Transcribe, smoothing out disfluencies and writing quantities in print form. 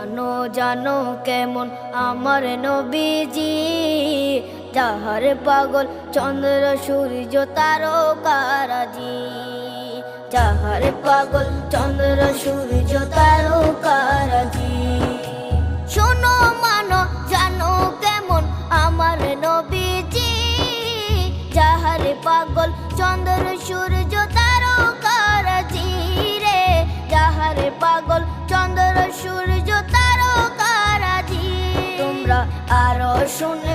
জানো জানো কেমন আমার নবীজি, যাহার পাগল চন্দ্র সূর্য তারকারাজি, যাহার পাগল চন্দ্র সূর্য তারকারাজি। শোনো মানো জানো কেমন আমার নবীজি, যাহার পাগল চন্দ্র সূর্য তারকারাজি রে, যাহার পাগল চন্দ্র সূর্য তারকারাজি। তোমরা আরো শুনে